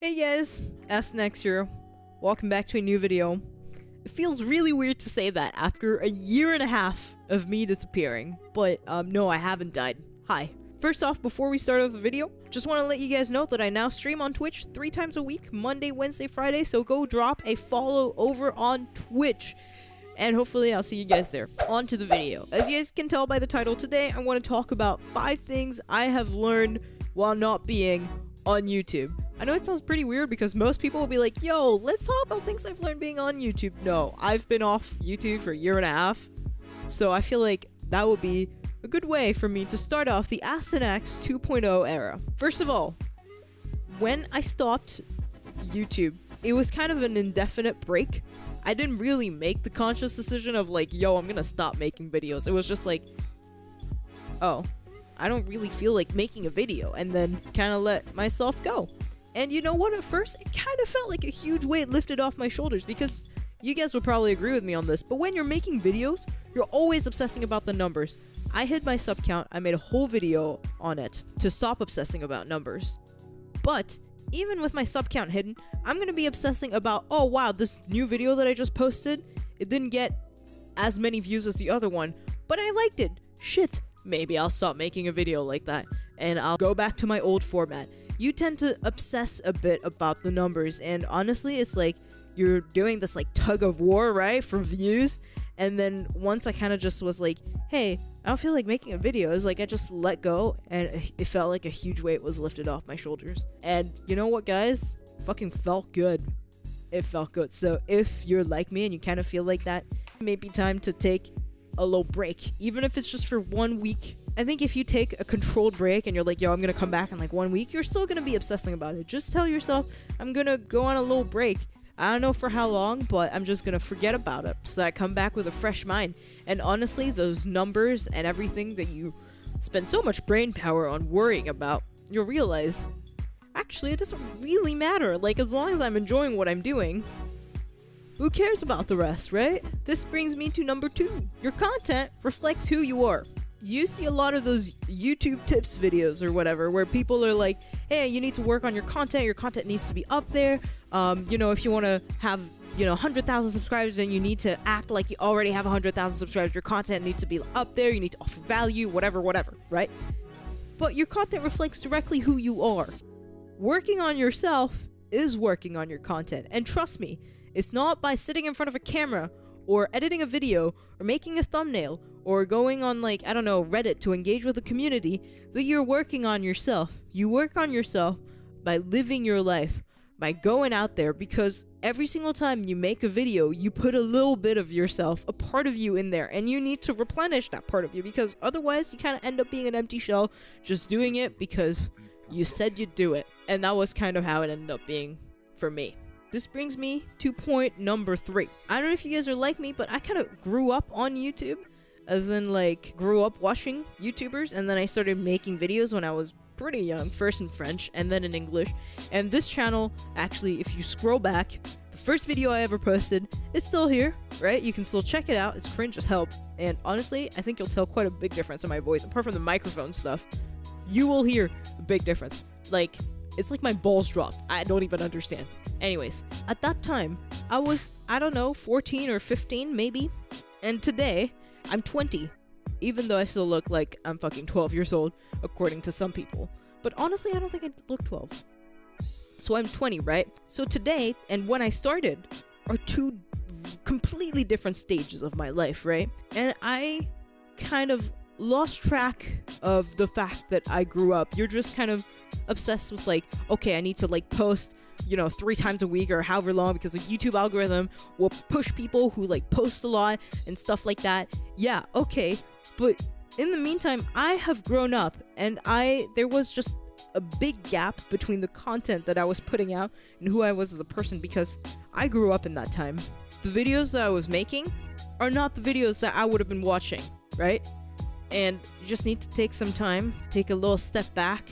Hey guys, Astinax here. Welcome back to a new video. It feels really weird to say that after a year and a half of me disappearing, but no, I haven't died. Hi. First off, before we start off the video, just want to let you guys know that I now stream on Twitch 3 times a week, Monday, Wednesday, Friday, so go drop a follow over on Twitch. And hopefully I'll see you guys there. On to the video. As you guys can tell by the title today, I want to talk about 5 things I have learned while not being on YouTube. I know it sounds pretty weird because most people will be like, yo, let's talk about things I've learned being on YouTube. No, I've been off YouTube for a year and a half, so I feel like that would be a good way for me to start off the Astinax 2.0 era. First of all, when I stopped YouTube, it was kind of an indefinite break. I didn't really make the conscious decision of like, yo, I'm gonna stop making videos. It was just like, oh, I don't really feel like making a video, and then kind of let myself go. And you know what, at first, it kind of felt like a huge weight lifted off my shoulders, because you guys will probably agree with me on this, but when you're making videos, you're always obsessing about the numbers. I hid my sub count, I made a whole video on it to stop obsessing about numbers. But even with my sub count hidden, I'm gonna be obsessing about, oh wow, this new video that I just posted, it didn't get as many views as the other one, but I liked it. Shit, maybe I'll stop making a video like that, and I'll go back to my old format. You tend to obsess a bit about the numbers, and honestly, it's like you're doing this like tug of war, right, for views. And then once I kind of just was like, hey, I don't feel like making a video, it's like I just let go, and it felt like a huge weight was lifted off my shoulders. And you know what, guys? Fucking felt good. It felt good. So if you're like me and you kind of feel like that, it may be time to take a little break, even if it's just for 1 week. I think if you take a controlled break and you're like, yo, I'm gonna come back in like 1 week, you're still gonna be obsessing about it. Just tell yourself, I'm gonna go on a little break. I don't know for how long, but I'm just gonna forget about it so I come back with a fresh mind. And honestly, those numbers and everything that you spend so much brain power on worrying about, you'll realize, actually, it doesn't really matter. Like, as long as I'm enjoying what I'm doing, who cares about the rest, right? This brings me to number 2. Your content reflects who you are. You see a lot of those YouTube tips videos or whatever where people are like, hey, you need to work on your content needs to be up there. You know, if you want to have, 100,000 subscribers, then you need to act like you already have 100,000 subscribers. Your content needs to be up there. You need to offer value, whatever, right? But your content reflects directly who you are. Working on yourself is working on your content. And trust me, it's not by sitting in front of a camera or editing a video or making a thumbnail or going on, like, I don't know, Reddit to engage with the community that you're working on yourself. You work on yourself by living your life, by going out there, because every single time you make a video, you put a little bit of yourself, a part of you in there, and you need to replenish that part of you, because otherwise you kind of end up being an empty shell, just doing it because you said you'd do it. And that was kind of how it ended up being for me. This brings me to point number 3. I don't know if you guys are like me, but I kind of grew up on YouTube. As in, like, grew up watching YouTubers, and then I started making videos when I was pretty young, first in French, and then in English. And this channel, actually, if you scroll back, the first video I ever posted is still here, right? You can still check it out. It's cringe as hell. And honestly, I think you'll tell quite a big difference in my voice. Apart from the microphone stuff, you will hear a big difference. Like, it's like my balls dropped. I don't even understand. Anyways, at that time, I was, I don't know, 14 or 15 maybe. And today, I'm 20, even though I still look like I'm fucking 12 years old, according to some people. But honestly, I don't think I look 12. So I'm 20, right? So today, and when I started, are 2 completely different stages of my life, right? And I kind of lost track of the fact that I grew up. You're just kind of obsessed with, like, okay, I need to, like, post 3 times a week or however long, because the YouTube algorithm will push people who like post a lot and stuff like that. Yeah, okay, but in the meantime, I have grown up, and there was just a big gap between the content that I was putting out and who I was as a person, because I grew up in that time. The videos that I was making are not the videos that I would have been watching, right? And you just need to take some time, take a little step back,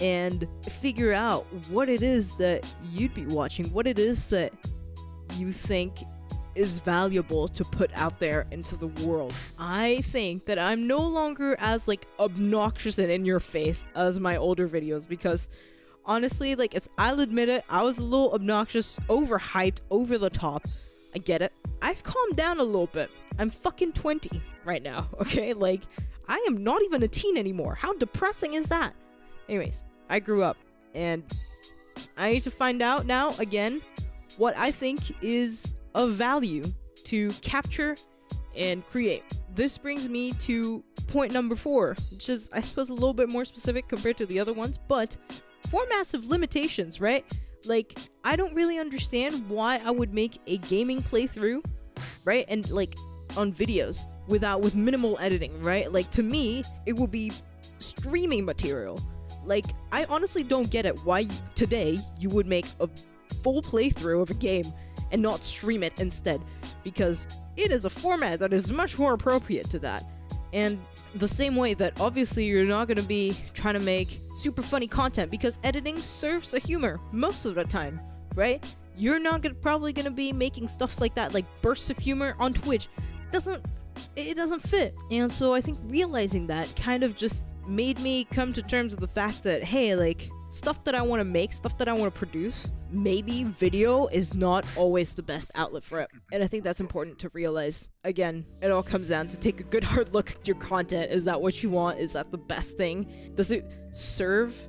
and figure out what it is that you'd be watching, what it is that you think is valuable to put out there into the world. I think that I'm no longer as like obnoxious and in your face as my older videos, because Honestly, like, I'll admit it, I was a little obnoxious, overhyped, over the top. I get it. I've calmed down a little bit. I'm fucking 20 right now, okay? Like, I am not even a teen anymore. How depressing is that? Anyways, I grew up, and I need to find out now, again, what I think is of value to capture and create. This brings me to point number 4, which is, I suppose, a little bit more specific compared to the other ones, but formats have limitations, right? Like, I don't really understand why I would make a gaming playthrough, right? And, like, on videos with minimal editing, right? Like, to me, it would be streaming material. Like, I honestly don't get it why today you would make a full playthrough of a game and not stream it instead, because it is a format that is much more appropriate to that. And the same way that obviously you're not going to be trying to make super funny content, because editing serves the humor most of the time, right? You're not probably going to be making stuff like that, like bursts of humor on Twitch. It doesn't fit. And so I think realizing that kind of just made me come to terms with the fact that, hey, like, stuff that I want to make, stuff that I want to produce, maybe video is not always the best outlet for it. And I think that's important to realize. Again, it all comes down to take a good hard look at your content. Is that what you want? Is that the best thing? Does it serve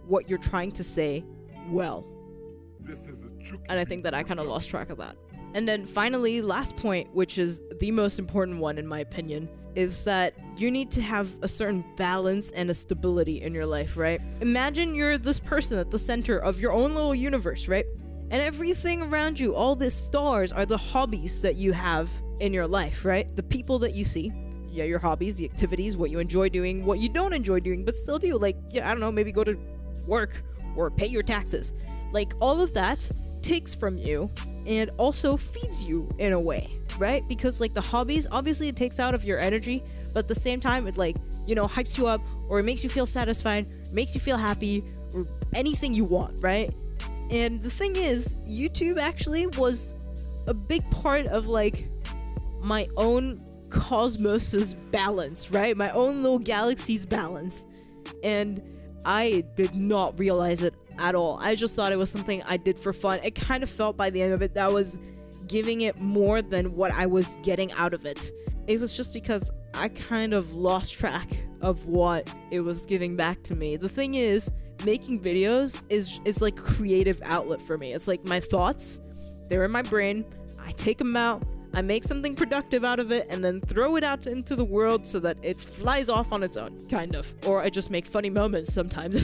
what you're trying to say well? And I think that I kind of lost track of that. And then finally, last point, which is the most important one in my opinion, is that you need to have a certain balance and a stability in your life, right? Imagine you're this person at the center of your own little universe, right? And everything around you, all the stars, are the hobbies that you have in your life, right? The people that you see. Yeah, your hobbies, the activities, what you enjoy doing, what you don't enjoy doing, but still do. Like, yeah, I don't know, maybe go to work or pay your taxes. Like, all of that takes from you and also feeds you in a way, right? Because, like, the hobbies, obviously it takes out of your energy, but at the same time it, like, you know, hypes you up, or it makes you feel satisfied, makes you feel happy, or anything you want, right? And the thing is, YouTube actually was a big part of, like, my own cosmos's balance, right? My own little galaxy's balance. And I did not realize it at all. I just thought it was something I did for fun. It kind of felt by the end of it that I was giving it more than what I was getting out of it. It was just because I kind of lost track of what it was giving back to me. The thing is, making videos is like a creative outlet for me. It's like my thoughts, they're in my brain, I take them out, I make something productive out of it, and then throw it out into the world so that it flies off on its own, kind of. Or I just make funny moments sometimes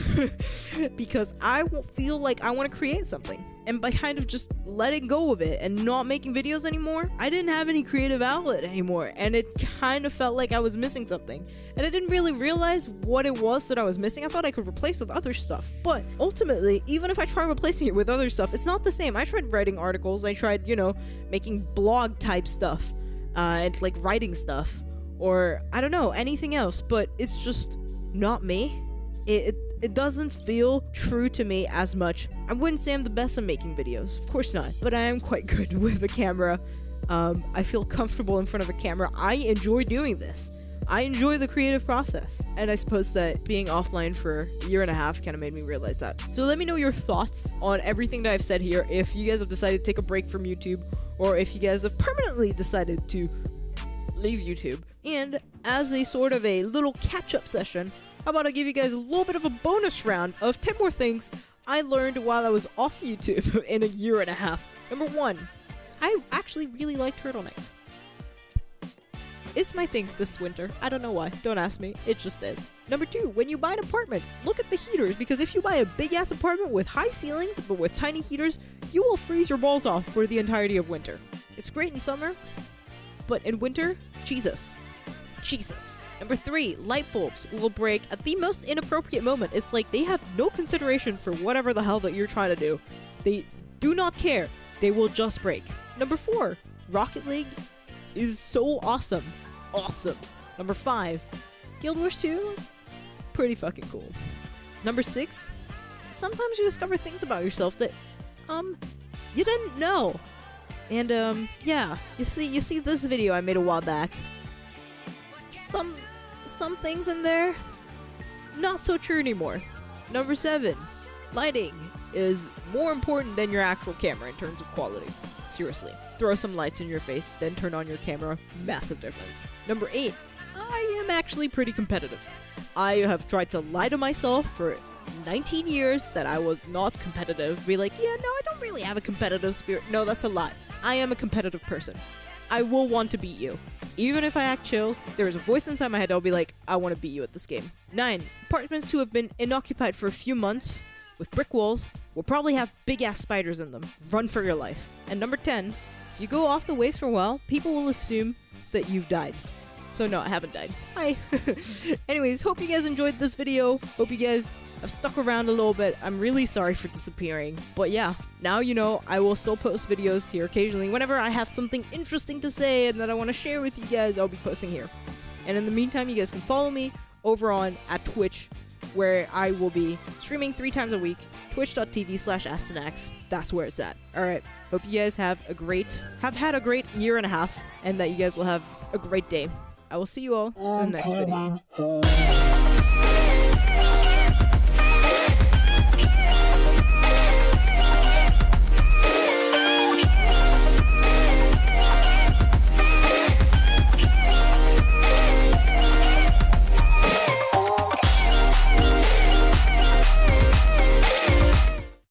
because I feel like I want to create something. And by kind of just letting go of it and not making videos anymore, I didn't have any creative outlet anymore, and it kind of felt like I was missing something. And I didn't really realize what it was that I was missing. I thought I could replace with other stuff, but ultimately, even if I try replacing it with other stuff, it's not the same. I tried writing articles, I tried, you know, making blog type stuff, and like writing stuff, or I don't know, anything else, but it's just not me. It doesn't feel true to me as much. I wouldn't say I'm the best at making videos, of course not, but I am quite good with a camera. I feel comfortable in front of a camera. I enjoy doing this. I enjoy the creative process, and I suppose that being offline for a year and a half kind of made me realize that. So let me know your thoughts on everything that I've said here, if you guys have decided to take a break from YouTube, or if you guys have permanently decided to leave YouTube. And as a sort of a little catch-up session, how about I give you guys a little bit of a bonus round of 10 more things I learned while I was off YouTube in a year and a half. Number 1, I actually really like turtlenecks. It's my thing this winter. I don't know why. Don't ask me. It just is. Number 2, when you buy an apartment, look at the heaters, because if you buy a big-ass apartment with high ceilings but with tiny heaters, you will freeze your balls off for the entirety of winter. It's great in summer, but in winter, Jesus. Number 3, light bulbs will break at the most inappropriate moment. It's like they have no consideration for whatever the hell that you're trying to do. They do not care. They will just break. Number 4, Rocket League is so awesome. Number 5, Guild Wars 2 is pretty fucking cool. Number 6, sometimes you discover things about yourself that you didn't know. And yeah, you see this video I made a while back. Some things in there, not so true anymore. Number 7, Lighting is more important than your actual camera in terms of quality. Seriously. Throw some lights in your face, then turn on your camera. Massive difference. Number 8. I am actually pretty competitive. I have tried to lie to myself for 19 years that I was not competitive. Be like, yeah, no, I don't really have a competitive spirit. No, that's a lie. I am a competitive person. I will want to beat you. Even if I act chill, there is a voice inside my head that'll be like, I want to beat you at this game. 9. Apartments who have been unoccupied for a few months with brick walls will probably have big-ass spiders in them. Run for your life. And number 10, if you go off the waves for a while, people will assume that you've died. So no, I haven't died. Hi. Anyways, hope you guys enjoyed this video. Hope you guys have stuck around a little bit. I'm really sorry for disappearing. But yeah, now you know I will still post videos here occasionally. Whenever I have something interesting to say and that I want to share with you guys, I'll be posting here. And in the meantime, you guys can follow me over on at Twitch, where I will be streaming 3 times a week. Twitch.tv/Astinax. That's where it's at. Alright, hope you guys have had a great year and a half, and that you guys will have a great day. I will see you all in the next video.